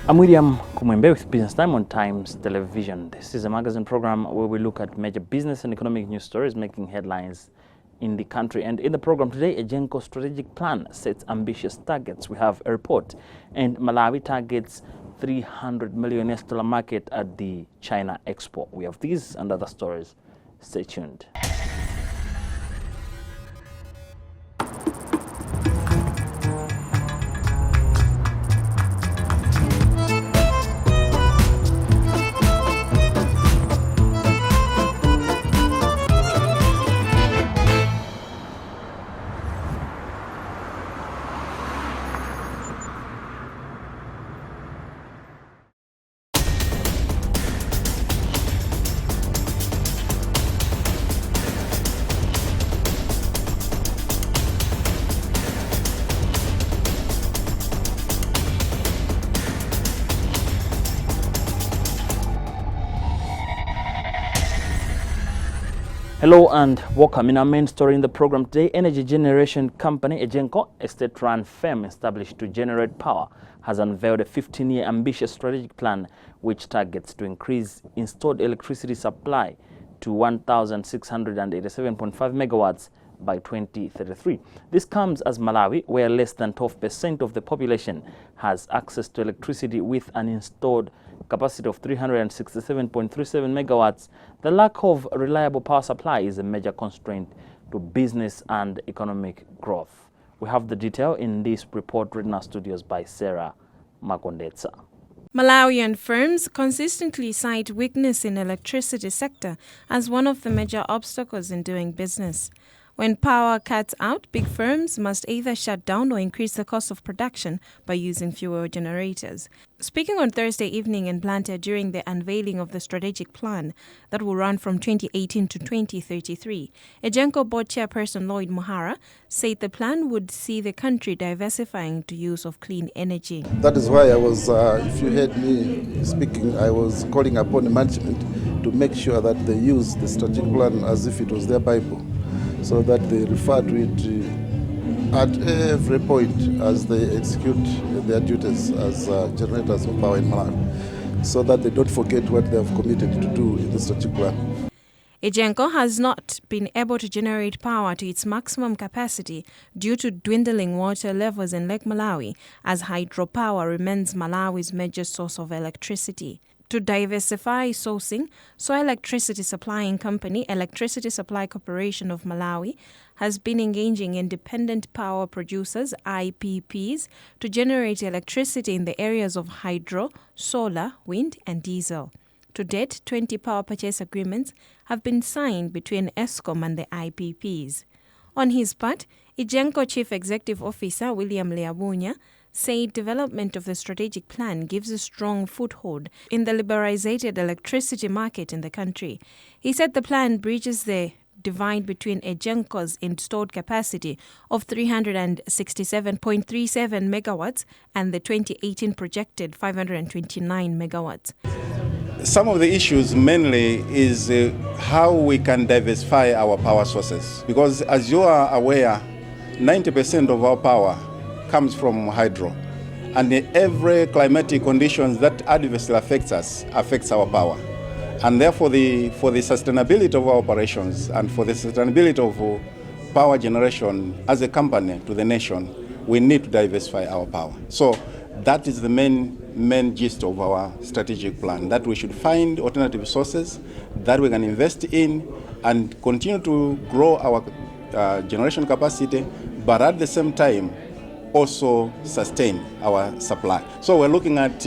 I'm William Kumwembe with Business Time on Times Television. This is a magazine program where we look at major business and economic news stories making headlines in the country. And in the program today, Egenco strategic plan sets ambitious targets. We have a report, and Malawi targets $300 million market at the China Expo. We have these and other stories. Stay tuned. Hello and welcome. In our main story in the program today, energy generation company Egenco, a state-run firm established to generate power, has unveiled a 15-year ambitious strategic plan which targets to increase installed electricity supply to 1,687.5 megawatts by 2033. This comes as Malawi, where less than 12% of the population has access to electricity with an installed capacity of 367.37 megawatts, the lack of reliable power supply is a major constraint to business and economic growth. We have the detail in this report written in our studios by Sarah Makondetsa. Malawian firms consistently cite weakness in the electricity sector as one of the major obstacles in doing business. When power cuts out, big firms must either shut down or increase the cost of production by using fewer generators. Speaking on Thursday evening in Blantyre during the unveiling of the strategic plan that will run from 2018 to 2033, Egenco board chairperson Lloyd Muhara said the plan would see the country diversifying to use of clean energy. That is why I was, if you heard me speaking, I was calling upon the management to make sure that they use the strategic plan as if it was their Bible, so that they refer to it at every point as they execute their duties as generators of power in Malawi, so that they don't forget what they have committed to do in the strategic plan. Egenco has not been able to generate power to its maximum capacity due to dwindling water levels in Lake Malawi, as hydropower remains Malawi's major source of electricity. To diversify sourcing, Soil Electricity Supplying Company, Electricity Supply Corporation of Malawi, has been engaging independent power producers, IPPs, to generate electricity in the areas of hydro, solar, wind and diesel. To date, 20 power purchase agreements have been signed between Eskom and the IPPs. On his part, Egenco Chief Executive Officer William Leabunya said development of the strategic plan gives a strong foothold in the liberalized electricity market in the country. He said the plan bridges the divide between Egenco's installed capacity of 367.37 megawatts and the 2018 projected 529 megawatts. Some of the issues mainly is how we can diversify our power sources, because as you are aware, 90% of our power comes from hydro, and every climatic conditions that adversely affects our power, and therefore for the sustainability of our operations and for the sustainability of power generation as a company to the nation, we need to diversify our power. So that is the main gist of our strategic plan, that we should find alternative sources that we can invest in and continue to grow our generation capacity, but at the same time also sustain our supply. So we're looking at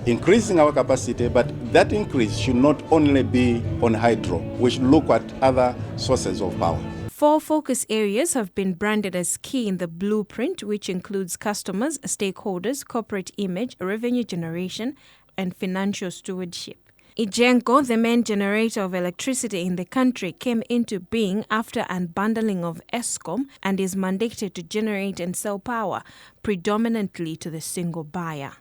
increasing our capacity, but that increase should not only be on hydro. We should look at other sources of power. 4 focus areas have been branded as key in the blueprint, which includes customers, stakeholders, corporate image, revenue generation, and financial stewardship. Egenco, the main generator of electricity in the country, came into being after unbundling of Eskom and is mandated to generate and sell power predominantly to the single buyer.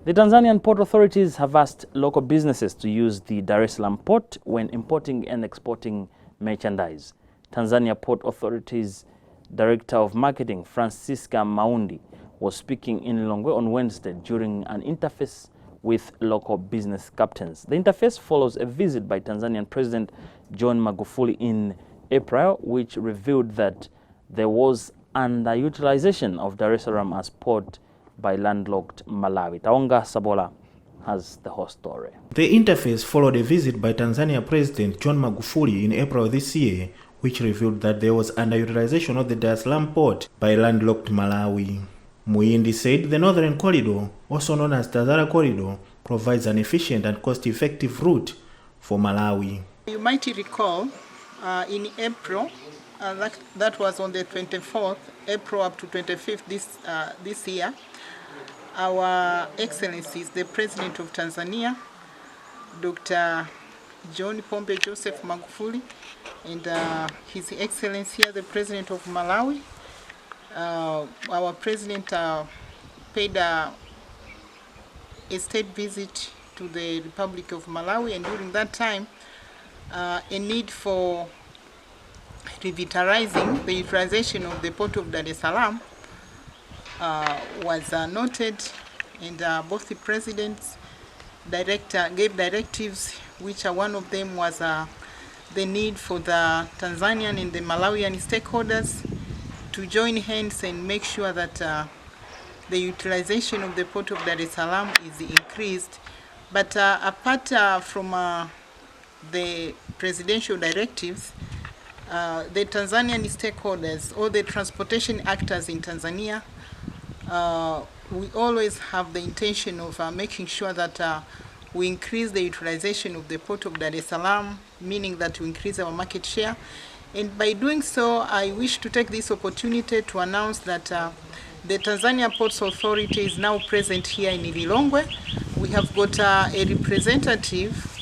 The Tanzanian port authorities have asked local businesses to use the Dar es Salaam port when importing and exporting merchandise. Tanzania Port Authority's Director of Marketing, Francisca Maundi, was speaking in Lilongwe on Wednesday during an interface with local business captains. The interface follows a visit by Tanzanian President John Magufuli in April, which revealed that there was underutilization of Dar es Salaam as port by landlocked Malawi. Taonga Sabola has the whole story. The interface followed a visit by Tanzania President John Magufuli in April this year, which revealed that there was underutilization of the Dar es Salaam port by landlocked Malawi. Muyindi said the Northern Corridor, also known as Tazara Corridor, provides an efficient and cost-effective route for Malawi. You might recall in April, that was on the 24th, April up to 25th this year, our Excellencies, the President of Tanzania, Dr. John Pombe Joseph Magufuli, and His Excellency, the President of Malawi, our President paid a state visit to the Republic of Malawi, and during that time, a need for revitalizing the utilization of the port of Dar es Salaam was noted, and both the presidents gave directives, which one of them was the need for the Tanzanian and the Malawian stakeholders to join hands and make sure that the utilization of the port of Dar es Salaam is increased. But apart from the presidential directives, the Tanzanian stakeholders, or the transportation actors in Tanzania, we always have the intention of making sure that we increase the utilization of the port of Dar es Salaam, meaning that we increase our market share. And by doing so, I wish to take this opportunity to announce that the Tanzania Ports Authority is now present here in Lilongwe. We have got a representative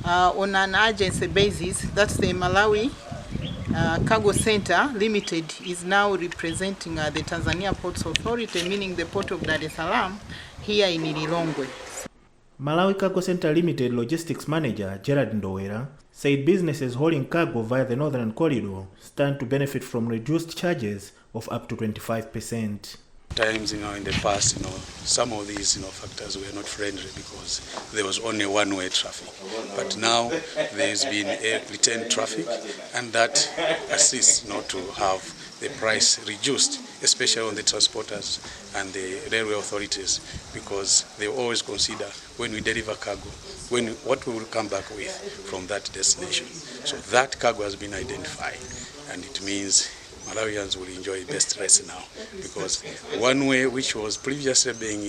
on an agency basis. That's the Malawi Cargo Center Limited is now representing the Tanzania Ports Authority, meaning the port of Dar es Salaam, here in Lilongwe. Malawi Cargo Center Limited Logistics Manager Gerard Ndowera said businesses hauling cargo via the Northern Corridor stand to benefit from reduced charges of up to 25%. Times, in the past, some of these, factors were not friendly because there was only one-way traffic. But now there's been a return traffic, and that assists, to have the price reduced, especially on the transporters and the railway authorities, because they always consider when we deliver cargo, what we will come back with from that destination. So that cargo has been identified, and it means Malawians will enjoy best rates now, because one way, which was previously being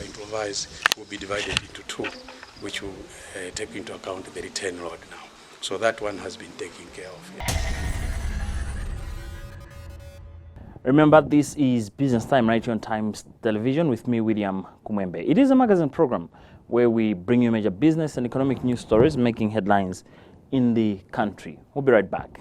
improvised, will be divided into two, which will take into account the return load now. So that one has been taken care of. Remember, this is Business Time right here on Times Television with me, William Kumwembe. It is a magazine program where we bring you major business and economic news stories making headlines in the country. We'll be right back.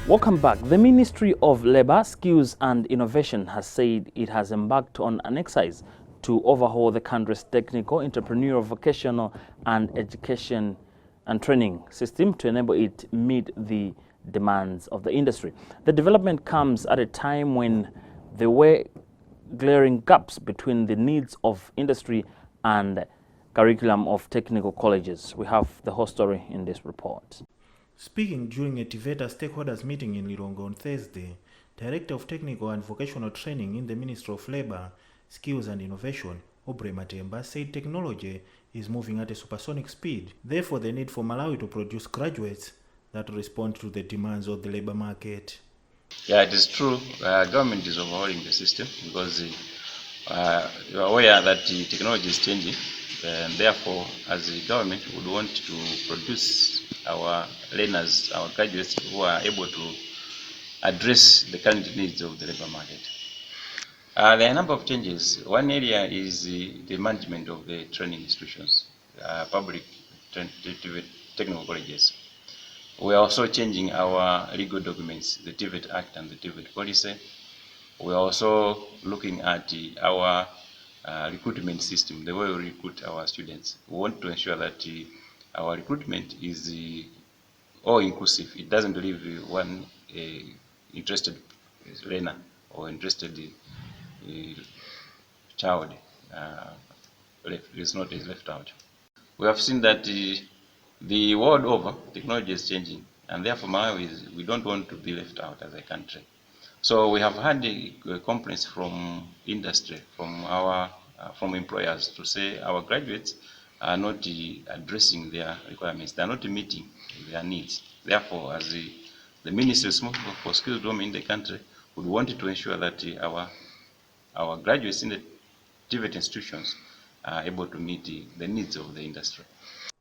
Welcome back. The Ministry of Labour, Skills and Innovation has said it has embarked on an exercise to overhaul the country's technical, entrepreneurial, vocational and education and training system to enable it meet the demands of the industry. The development comes at a time when there were glaring gaps between the needs of industry and curriculum of technical colleges. We have the whole story in this report. Speaking during a TVETA stakeholders meeting in Lilongwe on Thursday, Director of Technical and Vocational Training in the Ministry of Labour, Skills and Innovation, Obre Matemba, said technology is moving at a supersonic speed. Therefore, the need for Malawi to produce graduates that respond to the demands of the labour market. Yeah, it is true. Government is overhauling the system because you are aware that the technology is changing And therefore, as a government, we would want to produce our learners, our graduates who are able to address the current needs of the labor market. There are a number of changes. One area is the management of the training institutions, public technical colleges. We are also changing our legal documents, the TVET Act and the TVET policy. We are also looking at our recruitment system, the way we recruit our students. We want to ensure that our recruitment is all-inclusive. It doesn't leave one interested learner or interested child is left out. We have seen that the world over, technology is changing, and therefore Malawi we don't want to be left out as a country. So we have had complaints from industry, from employers to say our graduates are not addressing their requirements, they are not meeting their needs. Therefore, as the ministry responsible for skills development in the country, would want to ensure that our graduates in the TVET institutions are able to meet the needs of the industry.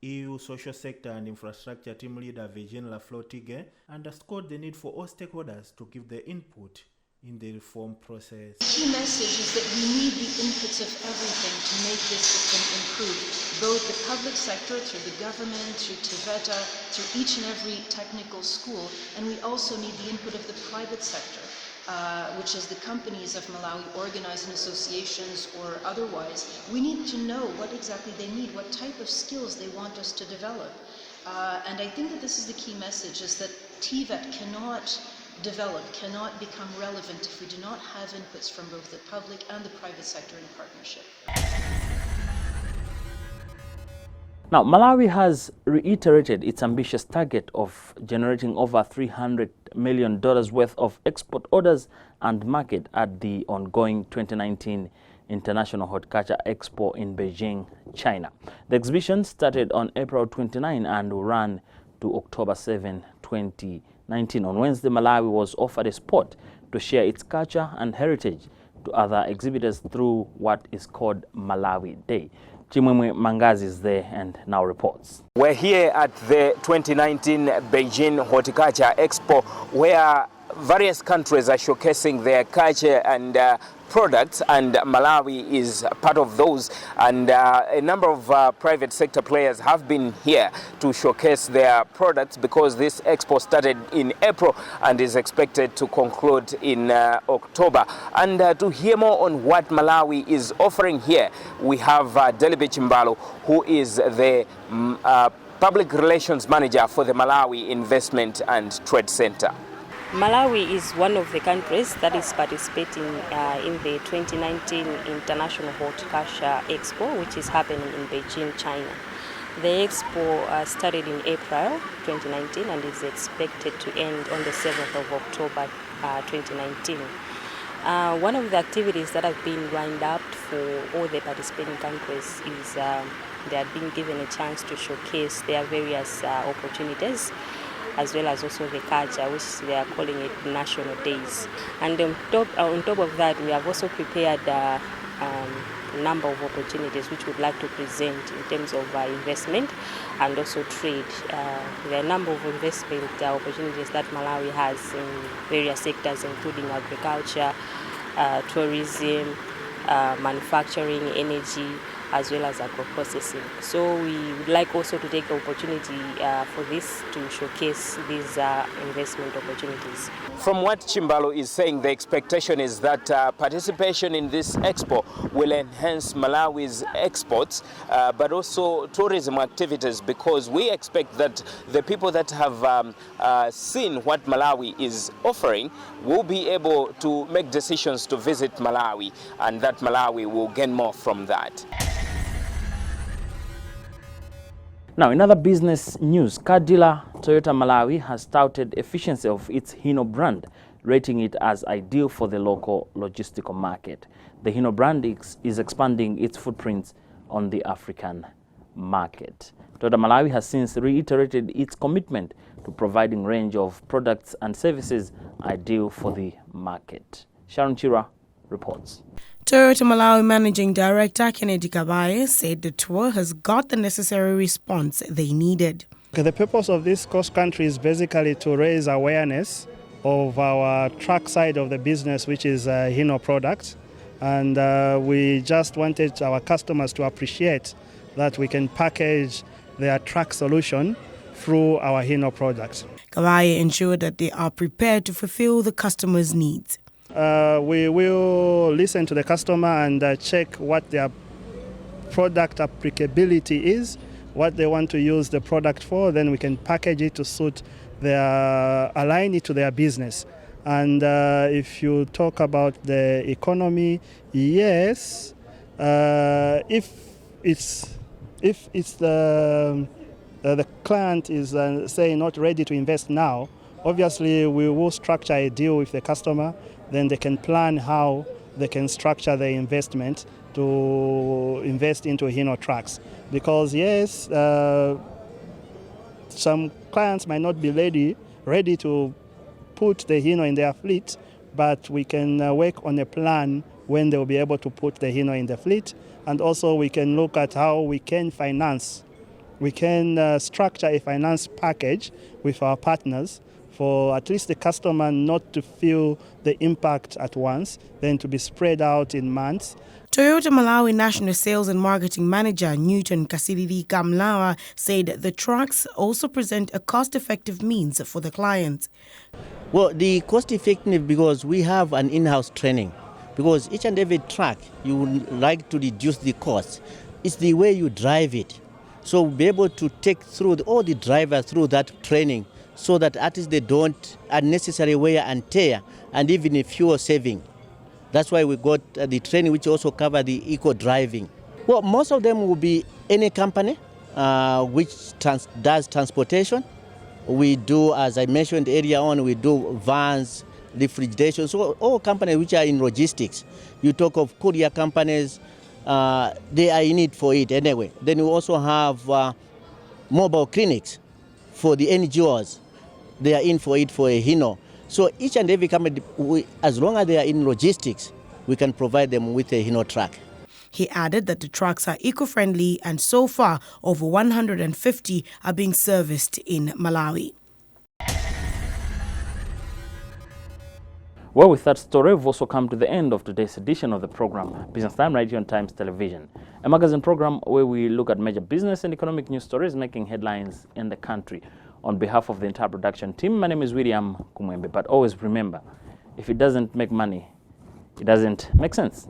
EU Social Sector and Infrastructure Team Leader Virginie Laflotige underscored the need for all stakeholders to give their input in the reform process. The key message is that we need the inputs of everything to make this system improve, both the public sector, through the government, through TVETA, through each and every technical school, and we also need the input of the private sector, which is the companies of Malawi, organized in associations or otherwise. We need to know what exactly they need, what type of skills they want us to develop. And I think that this is the key message, is that TVET cannot develop, cannot become relevant if we do not have inputs from both the public and the private sector in partnership. Now, Malawi has reiterated its ambitious target of generating over $300 million worth of export orders and market at the ongoing 2019 International Horticulture Expo in Beijing, China. The exhibition started on April 29 and will run to October 7, 2019. On Wednesday, Malawi was offered a spot to share its culture and heritage to other exhibitors through what is called Malawi Day. Chimwemwe Mangazi is there and now reports. We're here at the 2019 Beijing Horticulture Expo, where various countries are showcasing their culture and products, and Malawi is part of those, and a number of private sector players have been here to showcase their products, because this expo started in April and is expected to conclude in October. And to hear more on what Malawi is offering here, we have Delibe Chimbalo, who is the Public Relations Manager for the Malawi Investment and Trade Center. Malawi is one of the countries that is participating in the 2019 International Horticulture Expo, which is happening in Beijing, China. The expo started in April 2019 and is expected to end on the 7th of October 2019. One of the activities that have been lined up for all the participating countries is they are being given a chance to showcase their various opportunities, as well as also the culture, which they are calling it National Days. And on top of that, we have also prepared a number of opportunities which we'd like to present in terms of investment and also trade. There are a number of investment opportunities that Malawi has in various sectors, including agriculture, tourism, manufacturing, energy, as well as agro-processing. So we would like also to take the opportunity for this to showcase these investment opportunities. From what Chimbalo is saying, the expectation is that participation in this expo will enhance Malawi's exports, but also tourism activities, because we expect that the people that have seen what Malawi is offering will be able to make decisions to visit Malawi, and that Malawi will gain more from that. Now, in other business news, car dealer Toyota Malawi has touted efficiency of its Hino brand, rating it as ideal for the local logistical market. The Hino brand is expanding its footprints on the African market. Toyota Malawi has since reiterated its commitment to providing a range of products and services ideal for the market. Sharon Chira reports. Toyota Malawi Managing Director Kennedy Kabaye said the tour has got the necessary response they needed. The purpose of this cross-country is basically to raise awareness of our truck side of the business, which is Hino products. And we just wanted our customers to appreciate that we can package their truck solution through our Hino products. Kabaye ensured that they are prepared to fulfill the customers' needs. We will listen to the customer and check what their product applicability is, what they want to use the product for. Then we can package it to suit align it to their business. And if you talk about the economy, yes, if it's the client is say not ready to invest now, obviously we will structure a deal with the customer. Then they can plan how they can structure the investment to invest into Hino trucks. Because yes, some clients might not be ready to put the Hino in their fleet, but we can work on a plan when they will be able to put the Hino in the fleet. And also we can look at how we can finance. We can structure a finance package with our partners for at least the customer not to feel the impact at once, then to be spread out in months. Toyota Malawi National Sales and Marketing Manager Newton Kasilili Kamlawa said the trucks also present a cost-effective means for the clients. Well, the cost-effective because we have an in-house training. Because each and every truck, you would like to reduce the cost. It's the way you drive it. So we'll be able to take through all the drivers through that training so that at least they don't unnecessary wear and tear and even fuel saving. That's why we got the training which also cover the eco-driving. Well, most of them will be any company which does transportation. We do, as I mentioned earlier on, we do vans, refrigeration, so all companies which are in logistics. You talk of courier companies, they are in it for it anyway. Then we also have mobile clinics for the NGOs. They are in for it for a Hino. So each and every company, as long as they are in logistics, we can provide them with a Hino truck. He added that the trucks are eco-friendly and so far over 150 are being serviced in Malawi. Well, with that story, we've also come to the end of today's edition of the program, Business Time, right here on Times Television, a magazine program where we look at major business and economic news stories making headlines in the country. On behalf of the entire production team, my name is William Kumwembe, but always remember, if it doesn't make money, it doesn't make sense.